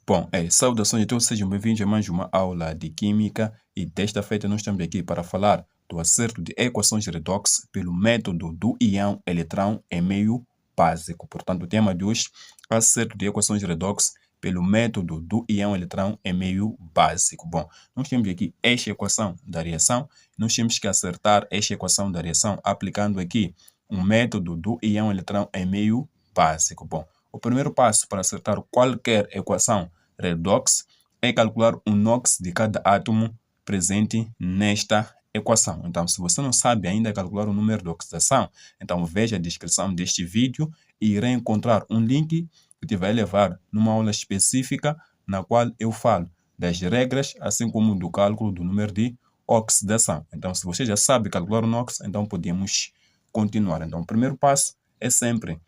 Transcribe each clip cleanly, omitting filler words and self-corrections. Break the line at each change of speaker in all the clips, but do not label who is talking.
Bom, saudações a todos, sejam bem-vindos a mais uma aula de Química e desta feita nós estamos aqui para falar do acerto de equações redox pelo método do íon eletrão em meio básico. Portanto, o tema de hoje é acerto de equações redox pelo método do íon eletrão em meio básico. Bom, nós temos aqui esta equação da reação, nós temos que acertar esta equação da reação aplicando aqui o método do íon eletrão em meio básico. Bom, o primeiro passo para acertar qualquer equação redox é calcular o NOx de cada átomo presente nesta equação. Então, se você não sabe ainda calcular o número de oxidação, então veja a descrição deste vídeo e irá encontrar um link que te vai levar numa aula específica na qual eu falo das regras, assim como do cálculo do número de oxidação. Então, se você já sabe calcular o NOx, então podemos continuar. Então, o primeiro passo é sempre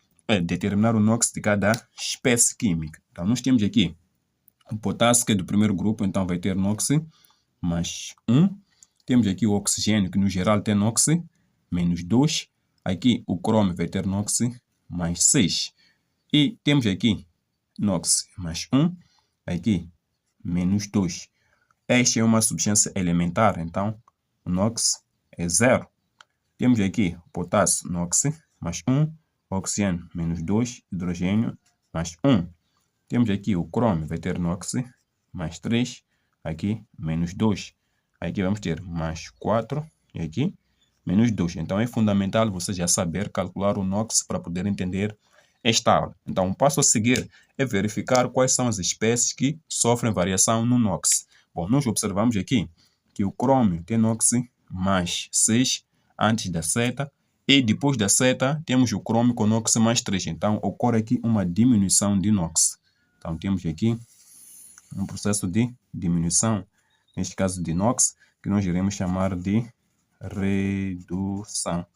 determinar o NOx de cada espécie química. Então, nós temos aqui o potássio, que é do primeiro grupo, então vai ter NOx mais 1. Temos aqui o oxigênio, que no geral tem NOx menos 2. Aqui o crômio vai ter NOx mais 6. E temos aqui NOx mais 1. Aqui menos 2. Esta é uma substância elementar, então o NOx é 0. Temos aqui o potássio NOx mais 1. Oxigênio menos 2, hidrogênio mais 1. Temos aqui o crômio, vai ter NOx mais 3, aqui menos 2. Aqui vamos ter mais 4 e aqui menos 2. Então é fundamental você já saber calcular o NOx para poder entender esta aula. Então o passo a seguir é verificar quais são as espécies que sofrem variação no NOx. Bom, nós observamos aqui que o crômio tem NOx mais 6 antes da seta. E depois da seta, temos o crômio com NOx mais 3. Então, ocorre aqui uma diminuição de NOx. Então, temos aqui um processo de diminuição, neste caso de NOx, que nós iremos chamar de redução.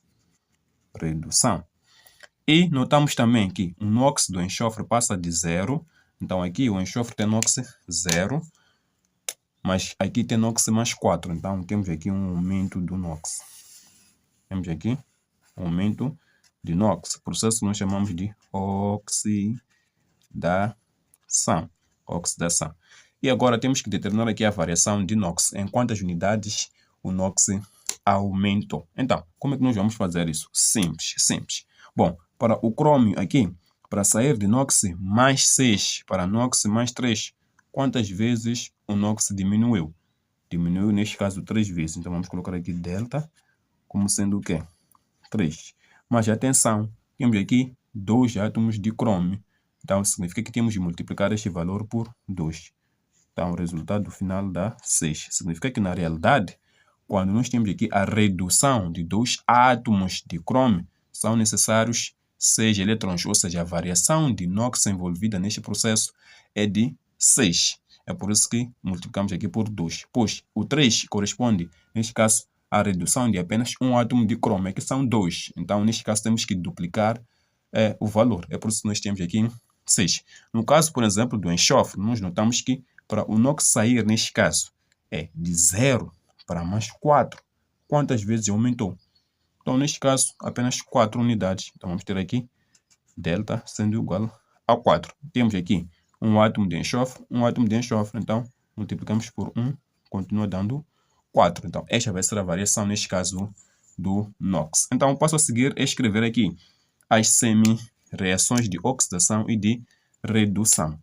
E notamos também que o NOx do enxofre passa de 0. Então, aqui o enxofre tem NOx 0, mas aqui tem NOx mais 4. Então, temos aqui um aumento do NOx. Temos aqui aumento de NOx. O processo nós chamamos de oxidação. E agora temos que determinar aqui a variação de NOx. Em quantas unidades o NOx aumentou. Então, como é que nós vamos fazer isso? Simples. Bom, para o crômio aqui, para sair de NOx mais 6 para NOx mais 3, quantas vezes o NOx diminuiu? Diminuiu, neste caso, 3 vezes. Então, vamos colocar aqui delta como sendo o quê? 3. Mas atenção, temos aqui 2 átomos de crômio. Então, significa que temos de multiplicar este valor por 2. Então, o resultado final dá 6. Significa que, na realidade, quando nós temos aqui a redução de 2 átomos de crômio, são necessários 6 elétrons, ou seja, a variação de NOx envolvida neste processo é de 6. É por isso que multiplicamos aqui por 2. Pois o 3 corresponde, neste caso, à redução de apenas um átomo de crômio, que são 2. Então, neste caso, temos que duplicar o valor. É por isso que nós temos aqui 6. No caso, por exemplo, do enxofre, nós notamos que para o NOx sair, neste caso, é de 0 para mais 4. Quantas vezes aumentou? Então, neste caso, apenas 4 unidades. Então, vamos ter aqui delta sendo igual a 4. Temos aqui um átomo de enxofre. Então, multiplicamos por 1, continua dando 4. Então, esta vai ser a variação, neste caso, do NOx. Então, o passo a seguir é escrever aqui as semi-reações de oxidação e de redução.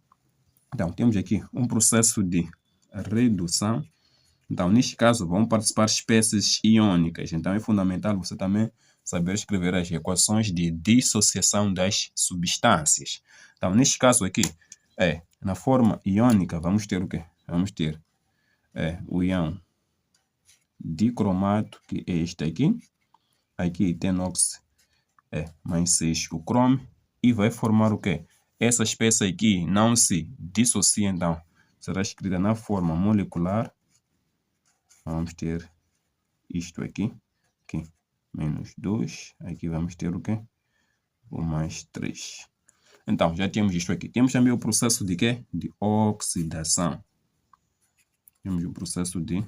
Então, temos aqui um processo de redução. Então, neste caso, vão participar espécies iônicas. Então, é fundamental você também saber escrever as equações de dissociação das substâncias. Então, neste caso aqui, na forma iônica, vamos ter o quê? Vamos ter o íon dicromato, que é este aqui. Aqui tem NOx mais 6, o crômio. E vai formar o quê? Essa espécie aqui não se dissocia, então será escrita na forma molecular. Vamos ter isto aqui, menos 2. Aqui vamos ter o quê? O mais 3. Então, já temos isto aqui. Temos também o processo de quê? De oxidação. Temos o processo de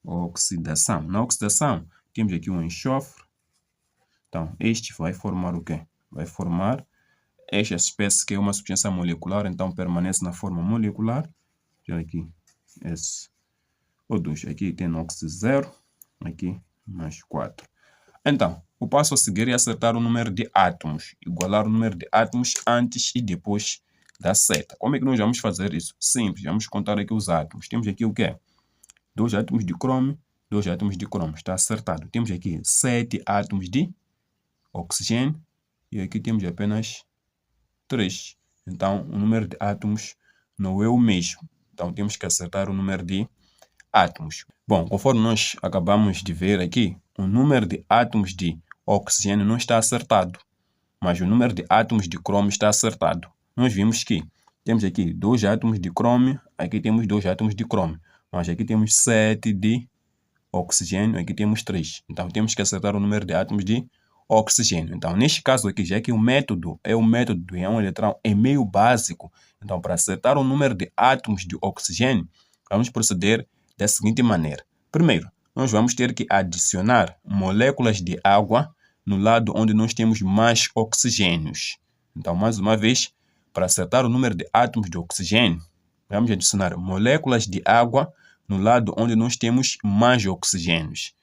oxidação. Na oxidação, temos aqui um enxofre. Então, este vai formar o quê? Vai formar esta espécie que é uma substância molecular, então permanece na forma molecular. Já aqui, SO2. Aqui tem NOx 0, aqui mais 4. Então, o passo a seguir é acertar o número de átomos, igualar o número de átomos antes e depois da seta. Como é que nós vamos fazer isso? Simples, vamos contar aqui os átomos. Temos aqui o quê? 2 átomos de cromo, 2 átomos de cromo. Está acertado. Temos aqui 7 átomos de oxigênio e aqui temos apenas 3. Então, o número de átomos não é o mesmo. Então, temos que acertar o número de átomos. Bom, conforme nós acabamos de ver aqui, o número de átomos de oxigênio não está acertado, mas o número de átomos de cromo está acertado. Nós vimos que temos aqui 2 átomos de cromo, aqui temos 2 átomos de cromo, mas aqui temos 7 de oxigênio, aqui temos 3. Então, temos que acertar o número de átomos de oxigênio. Então, neste caso aqui, já que o método é o método do íon-eletrão, é meio básico. Então, para acertar o número de átomos de oxigênio, vamos proceder da seguinte maneira. Primeiro, nós vamos ter que adicionar moléculas de água no lado onde nós temos mais oxigênios. Então, mais uma vez, para acertar o número de átomos de oxigênio, vamos adicionar moléculas de água no lado onde nós temos mais oxigênios.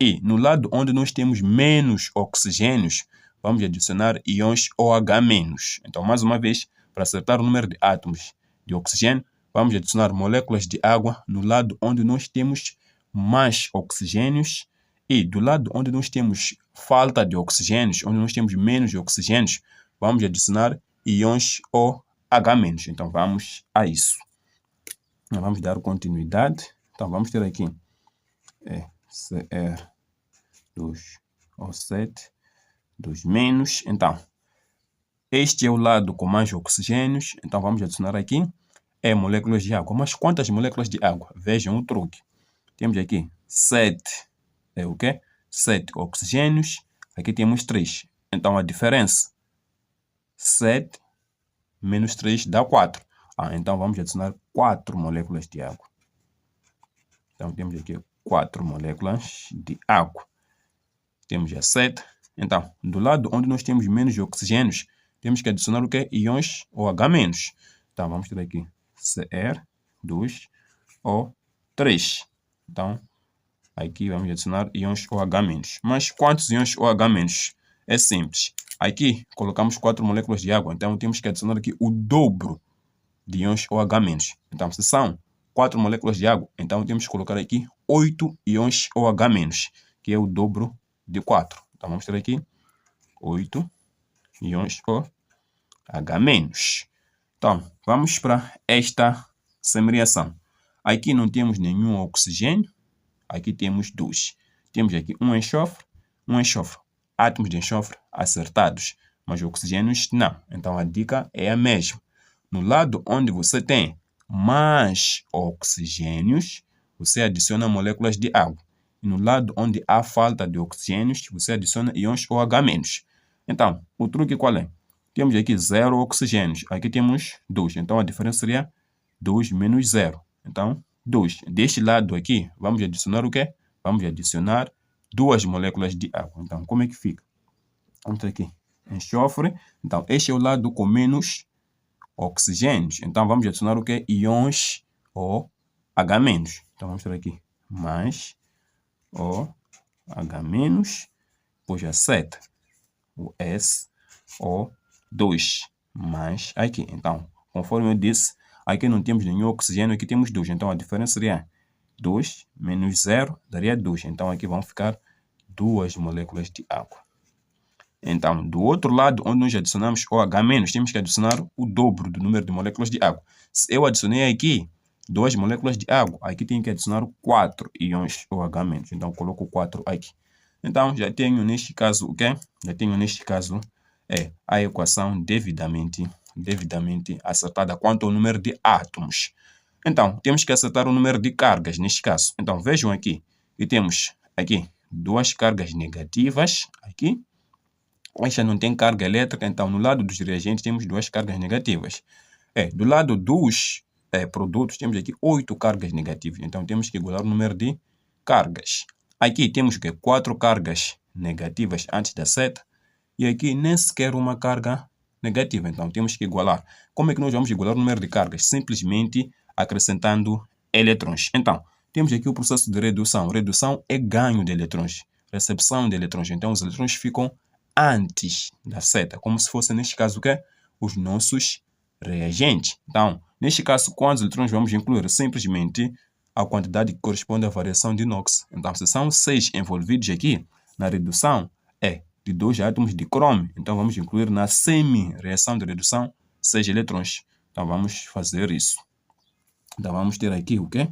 E no lado onde nós temos menos oxigênios, vamos adicionar íons OH-. Então, mais uma vez, para acertar o número de átomos de oxigênio, vamos adicionar moléculas de água no lado onde nós temos mais oxigênios e do lado onde nós temos falta de oxigênios, onde nós temos menos oxigênios, vamos adicionar íons OH-. Então, vamos a isso. Vamos dar continuidade. Então, vamos ter aqui Cr2O7, 2-. Então, este é o lado com mais oxigênios. Então, vamos adicionar aqui moléculas de água. Mas quantas moléculas de água? Vejam o truque. Temos aqui 7. É o quê? 7 oxigênios. Aqui temos 3. Então, a diferença, 7 menos 3 dá 4. Então, vamos adicionar 4 moléculas de água. Então, temos aqui 4 moléculas de água. Temos já 7. Então, do lado onde nós temos menos oxigênios, temos que adicionar o quê? Íons OH-. Então, vamos ter aqui Cr2O3. Então, aqui vamos adicionar íons OH-. Mas quantos íons OH-? É simples. Aqui colocamos 4 moléculas de água, então temos que adicionar aqui o dobro de íons OH-. Então, se são 4 moléculas de água, então temos que colocar aqui 8 íons OH-, que é o dobro de 4. Então, vamos ter aqui 8 íons OH-. Então, vamos para esta semireação. Aqui não temos nenhum oxigênio, aqui temos 2. Temos aqui um enxofre, átomos de enxofre acertados, mas oxigênios não. Então, a dica é a mesma. No lado onde você tem mais oxigênios, você adiciona moléculas de água. E no lado onde há falta de oxigênios, você adiciona íons OH-. Então, o truque qual é? Temos aqui 0 oxigênios. Aqui temos 2. Então, a diferença seria 2 menos 0. Então, 2. Deste lado aqui, vamos adicionar o quê? Vamos adicionar 2 moléculas de água. Então, como é que fica? Vamos ter aqui enxofre. Então, este é o lado com menos oxigênios. Então, vamos adicionar o quê? Íons OH-. Então, vamos ter aqui mais OH-, depois a seta, o SO2, mais aqui. Então, conforme eu disse, aqui não temos nenhum oxigênio, aqui temos 2. Então, a diferença seria 2 menos 0 daria 2. Então, aqui vão ficar 2 moléculas de água. Então, do outro lado, onde nós adicionamos OH-, temos que adicionar o dobro do número de moléculas de água. Se eu adicionei aqui 2 moléculas de água, aqui tenho que adicionar 4 íons OH-. Então, coloco 4 aqui. Então, já tenho neste caso o quê? Já tenho neste caso a equação devidamente acertada quanto ao número de átomos. Então, temos que acertar o número de cargas neste caso. Então, vejam aqui, e temos aqui 2 cargas negativas, aqui. Esta não tem carga elétrica, então no lado dos reagentes temos 2 cargas negativas. Do lado dos produtos temos aqui 8 cargas negativas, então temos que igualar o número de cargas. Aqui temos 4 cargas negativas antes da seta, e aqui nem sequer uma carga negativa. Então, temos que igualar. Como é que nós vamos igualar o número de cargas? Simplesmente acrescentando eletrões. Então, temos aqui o processo de redução. Redução é ganho de eletrões. Recepção de eletrões. Então, os eletrões ficam antes da seta, como se fosse, neste caso, o quê? Os nossos reagentes. Então, neste caso, quantos eletrões vamos incluir? Simplesmente a quantidade que corresponde à variação de inox. Então, se são 6 envolvidos aqui na redução, é de 2 átomos de cromio. Então, vamos incluir na semi-reação de redução 6 eletrões. Então, vamos fazer isso. Então, vamos ter aqui o quê?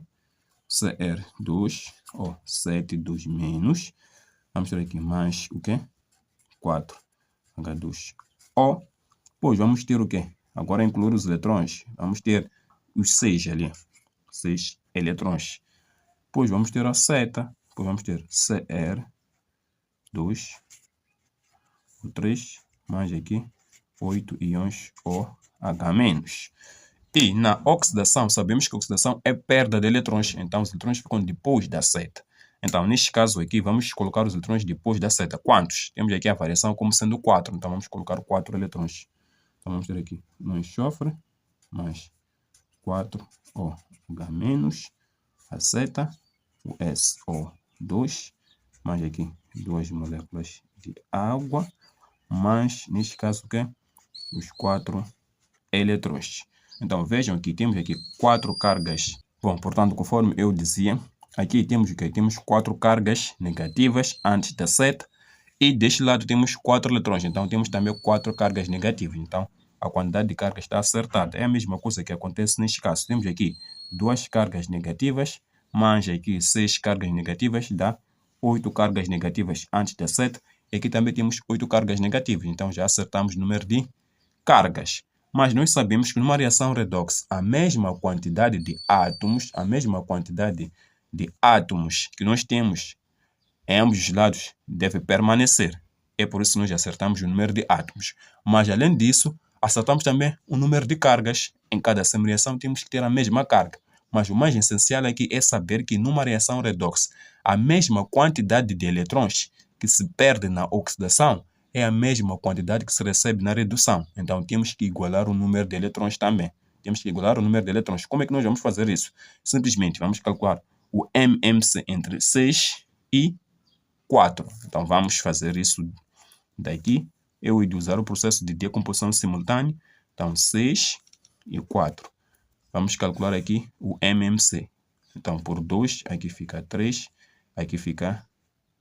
Cr2, ou 7, 2 menos. Vamos ter aqui mais o quê? 4H2O. Pois, vamos ter o quê? Agora, incluir os eletrões. Vamos ter os 6 ali. 6 eletrões. Pois, vamos ter a seta. Pois, vamos ter Cr2, o 3, mais aqui 8 íons OH-. E na oxidação, sabemos que a oxidação é perda de eletrões. Então, os eletrões ficam depois da seta. Então, neste caso aqui, vamos colocar os eletrões depois da seta. Quantos? Temos aqui a variação como sendo 4. Então, vamos colocar 4 eletrões. Então, vamos ter aqui no enxofre, mais 4OH-, a seta, o SO2, mais aqui 2 moléculas de água, mais, neste caso, o quê? Os 4 eletrões. Então, vejam aqui, temos aqui 4 cargas. Bom, portanto, conforme eu dizia, aqui temos o quê? Temos 4 cargas negativas antes da seta. E deste lado temos 4 eletrões. Então, temos também 4 cargas negativas. Então, a quantidade de carga está acertada. É a mesma coisa que acontece neste caso. Temos aqui 2 cargas negativas, mais aqui 6 cargas negativas, dá 8 cargas negativas antes da seta. E aqui também temos 8 cargas negativas. Então, já acertamos o número de cargas. Mas nós sabemos que numa reação redox, a mesma quantidade de átomos, que nós temos em ambos os lados deve permanecer. É por isso que nós acertamos o número de átomos. Mas, além disso, acertamos também o número de cargas. Em cada semi-reação temos que ter a mesma carga. Mas o mais essencial aqui é saber que numa reação redox, a mesma quantidade de eletrões que se perde na oxidação é a mesma quantidade que se recebe na redução. Então, temos que igualar o número de eletrões também. Temos que igualar o número de eletrões. Como é que nós vamos fazer isso? Simplesmente vamos calcular o MMC entre 6 e 4. Então, vamos fazer isso daqui. Eu ia usar o processo de decomposição simultânea. Então, 6 e 4. Vamos calcular aqui o MMC. Então, por 2, aqui fica 3. Aqui fica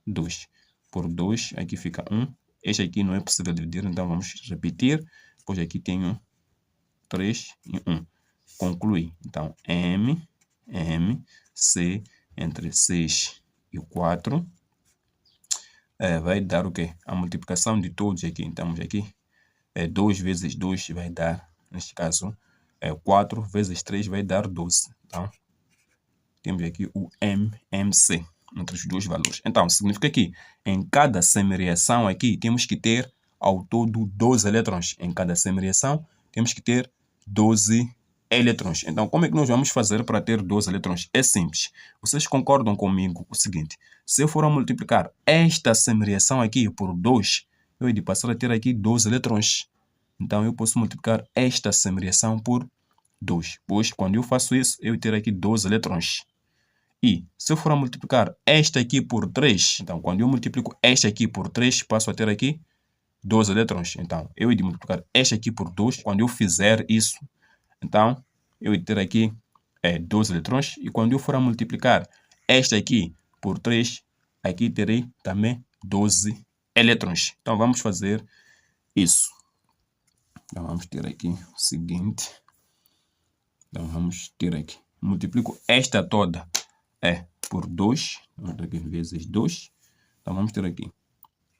2. Por 2, aqui fica 1. Este aqui não é possível dividir, então vamos repetir. Pois aqui tenho 3 e 1. Conclui. Então, MMC entre 6 e 4. Vai dar o quê? A multiplicação de todos aqui. Então, aqui 2 vezes 2 vai dar, neste caso, 4 vezes 3 vai dar 12. Então, temos aqui o MMC entre os dois valores. Então, significa que em cada semi-reação aqui temos que ter ao todo 12 eletrões. Em cada semi-reação temos que ter 12 eletrões. Então, como é que nós vamos fazer para ter 12 eletrões? É simples. Vocês concordam comigo o seguinte: se eu for a multiplicar esta semi-reação aqui por 2, eu ia passar a ter aqui 12 eletrões. Então, eu posso multiplicar esta semi-reação por 2. Pois, quando eu faço isso, eu ia ter aqui 12 eletrões. E se eu for a multiplicar esta aqui por 3, então, quando eu multiplico esta aqui por 3, passo a ter aqui 12 eletrões. Então, eu ia multiplicar esta aqui por 2. Quando eu fizer isso, então, eu ia ter aqui 12 eletrões. E quando eu for a multiplicar esta aqui por 3, aqui terei também 12 eletrões. Então, vamos fazer isso. Então, vamos ter aqui o seguinte. Então, vamos ter aqui. Multiplico esta toda por 2. Vamos ter aqui vezes 2. Então, vamos ter aqui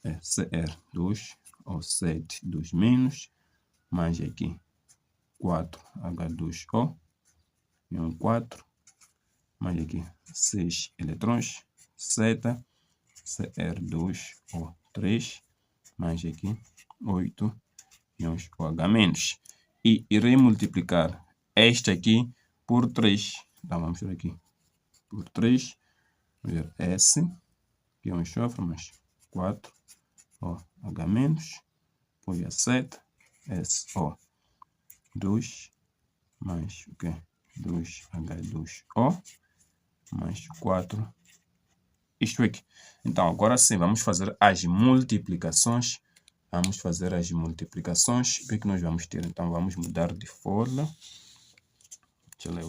Cr2, ou 7, 2 menos, mais aqui 4H2O, e 4, mais aqui 6 eletrões, seta, Cr2O3, mais aqui 8 íons OH-. E irei multiplicar esta aqui por 3. Então, vamos ver aqui por 3, ver S, que é um enxofre, mais 4 OH-, põe a seta, 2SO. 2 mais o quê? 2H2O mais 4. Isto aqui. Então, agora sim, vamos fazer as multiplicações. Vamos fazer as multiplicações. O que nós vamos ter? Então, vamos mudar de folha. Deixa eu ler.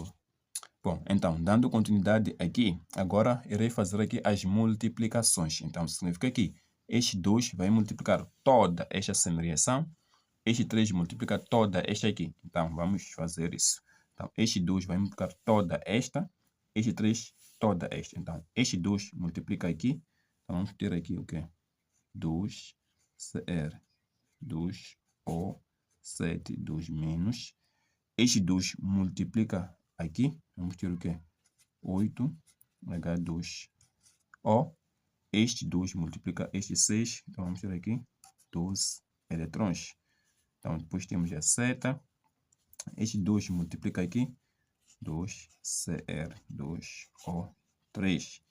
Bom, então, dando continuidade aqui, agora irei fazer aqui as multiplicações. Então, significa que este 2 vai multiplicar toda esta semiração. Este 3 multiplica toda esta aqui. Então, vamos fazer isso. Então, este 2 vai multiplicar toda esta. Este 3, toda esta. Então, este 2 multiplica aqui. Então, vamos ter aqui o quê? 2CR, 2O7, 2 menos. Este 2 multiplica aqui. Vamos ter o quê? 8H2O. Este 2 multiplica este 6. Então, vamos ter aqui 12 eletrões. Então, depois temos a seta. Este 2 multiplica aqui. 2Cr2O3.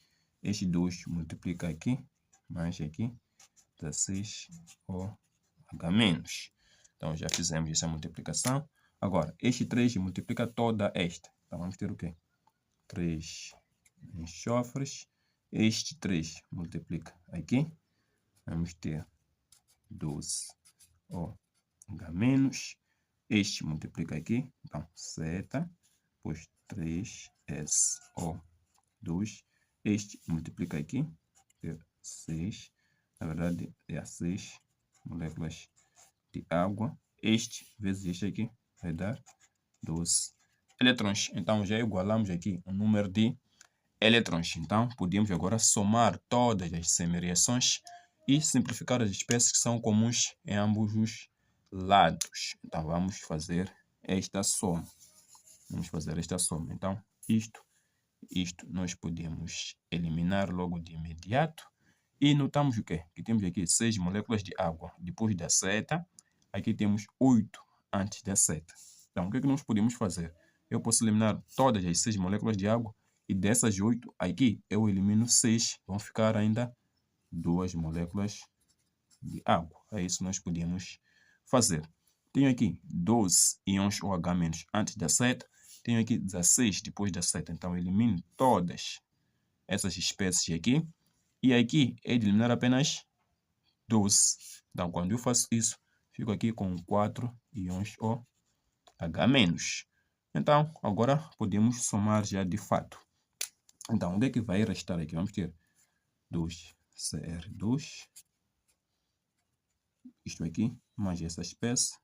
Este 2 multiplica aqui. Mais aqui. 16OH-. Então, já fizemos essa multiplicação. Agora, este 3 multiplica toda esta. Então, vamos ter o quê? 3 enxofres. Este 3 multiplica aqui. Vamos ter 12OH-. Este multiplica aqui. Então, seta. Depois 3SO2. Este multiplica aqui. Ter 6. Na verdade, é 6 moléculas de água. Este vezes este aqui vai dar 12 eletrões. Então, já igualamos aqui o número de eletrões. Então, podemos agora somar todas as semirações e simplificar as espécies que são comuns em ambos os lados. Então, vamos fazer esta soma. Então, isto nós podemos eliminar logo de imediato. E notamos o quê? Que temos aqui 6 moléculas de água depois da seta. Aqui temos 8 antes da seta. Então, o que nós podemos fazer? Eu posso eliminar todas as 6 moléculas de água e dessas 8, aqui eu elimino 6. Vão ficar ainda 2 moléculas de água. É isso que nós podemos fazer. Tenho aqui 12 íons OH- antes da seta. Tenho aqui 16 depois da seta. Então, elimino todas essas espécies aqui. E aqui é de eliminar apenas 12. Então, quando eu faço isso, fico aqui com 4 íons OH-. Então, agora podemos somar já de fato. Então, o que é que vai restar aqui? Vamos ter 2Cr2. Isto aqui, mais essa espécie.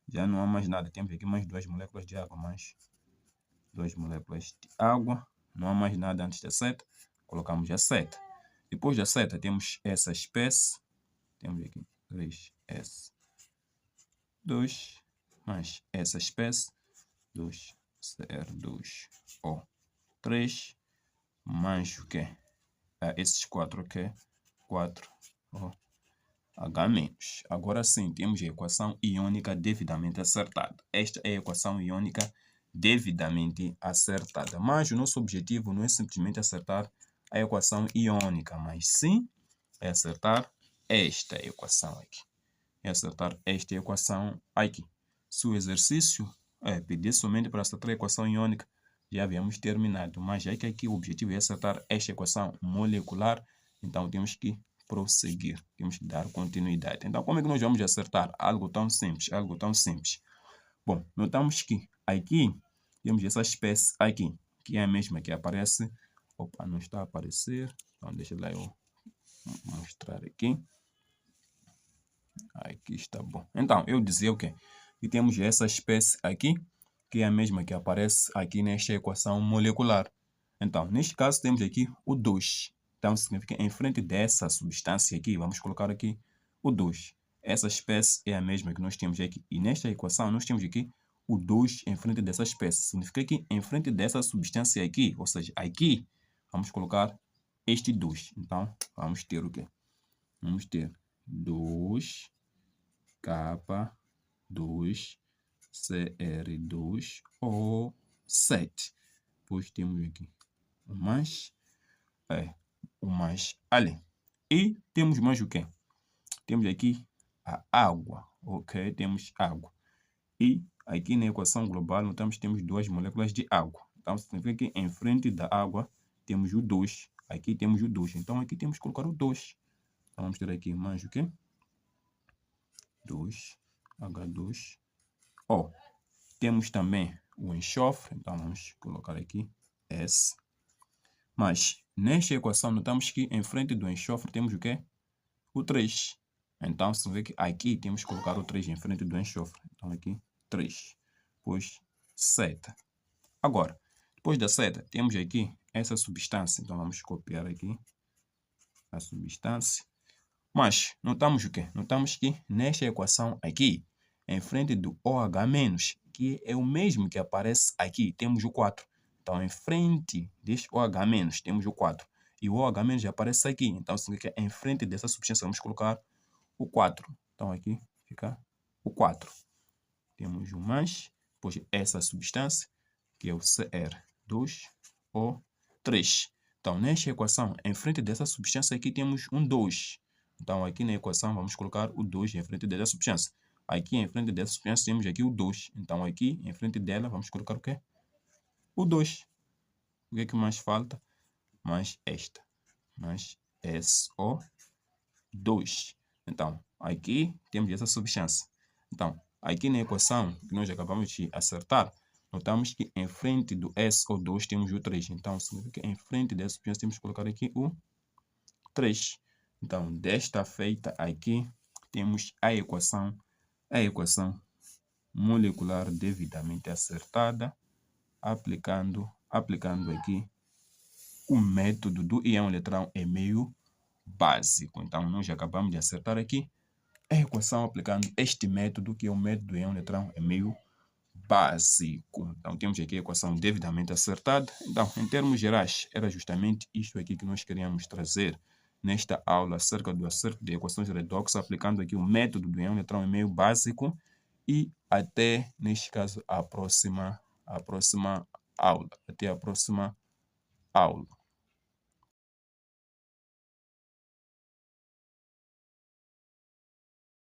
Já não há mais nada. Temos aqui mais 2 moléculas de água, mais 2 moléculas de água. Não há mais nada antes da seta. Colocamos a seta. Depois da seta, temos essa espécie. Temos aqui 3S2 mais essa espécie. 2Cr2O3 mais o quê? Esses 4 aqui. 4OH-. Agora sim, temos a equação iônica devidamente acertada. Esta é a equação iônica devidamente acertada. Mas o nosso objetivo não é simplesmente acertar a equação iônica, mas sim é acertar esta equação aqui. É acertar esta equação aqui. Se o exercício pedir somente para acertar a equação iônica, já havíamos terminado. Mas já que aqui o objetivo é acertar esta equação molecular, então temos que prosseguir, temos que dar continuidade. Então, como é que nós vamos acertar algo tão simples? Algo tão simples. Bom, notamos que aqui temos essa espécie aqui, que é a mesma que aparece. Opa, não está a aparecer. Então, deixa lá eu mostrar aqui. Aqui está bom. Então, eu dizia o quê? Que temos essa espécie aqui, que é a mesma que aparece aqui nesta equação molecular. Então, neste caso, temos aqui o 2. Então, significa que em frente dessa substância aqui, vamos colocar aqui o 2. Essa espécie é a mesma que nós temos aqui. E nesta equação, nós temos aqui o 2 em frente dessa espécie. Significa que em frente dessa substância aqui, ou seja, aqui, vamos colocar este 2. Então, vamos ter o quê? Vamos ter 2K2CR2O7. Depois temos aqui o mais ali. E temos mais o quê? Temos aqui a água. ok? Temos água. E aqui na equação global, notamos que temos duas moléculas de água. Então, significa que em frente da água temos o 2. Aqui temos o 2. Então, aqui temos que colocar o 2. Então, vamos ter aqui mais o quê? 2, H2O. Temos também o enxofre. Então, vamos colocar aqui S. Mas, nesta equação, notamos que em frente do enxofre temos o quê? O 3. Então, você vê que aqui temos que colocar o 3 em frente do enxofre. Então, aqui, 3. Depois, seta. Agora, depois da seta, temos aqui essa substância. Então, vamos copiar aqui a substância. Mas, notamos o quê? Notamos que nesta equação aqui, em frente do OH-, que é o mesmo que aparece aqui, temos o 4. Então, em frente deste OH-, temos o 4. E o OH- já aparece aqui. Então, significa que em frente dessa substância, vamos colocar o 4. Então, aqui fica o 4. Temos o mais, depois essa substância, que é o Cr2O3. Então, nesta equação, em frente dessa substância aqui, temos um 2. Então, aqui na equação, vamos colocar o 2 em frente dessa substância. Aqui, em frente dessa substância, temos aqui o 2. Então, aqui, em frente dela, vamos colocar o quê? O 2. O que é que mais falta? Mais esta. Mais SO2. Então, aqui temos essa substância. Então, aqui na equação que nós acabamos de acertar, notamos que em frente do SO2 temos o 3. Então, significa que em frente dessa substância temos que colocar aqui o 3. Então, desta feita aqui, temos a equação molecular devidamente acertada, aplicando aqui o método do íon eletrão é meio básico. Então, nós já acabamos de acertar aqui a equação aplicando este método, que é o método do íon eletrão é meio básico. Então, temos aqui a equação devidamente acertada. Então, em termos gerais, era justamente isto aqui que nós queríamos trazer nesta aula acerca do acerto de equações redox, aplicando aqui o método do íon eletrão é meio básico. E até, neste caso, a próxima aula. Até a próxima aula.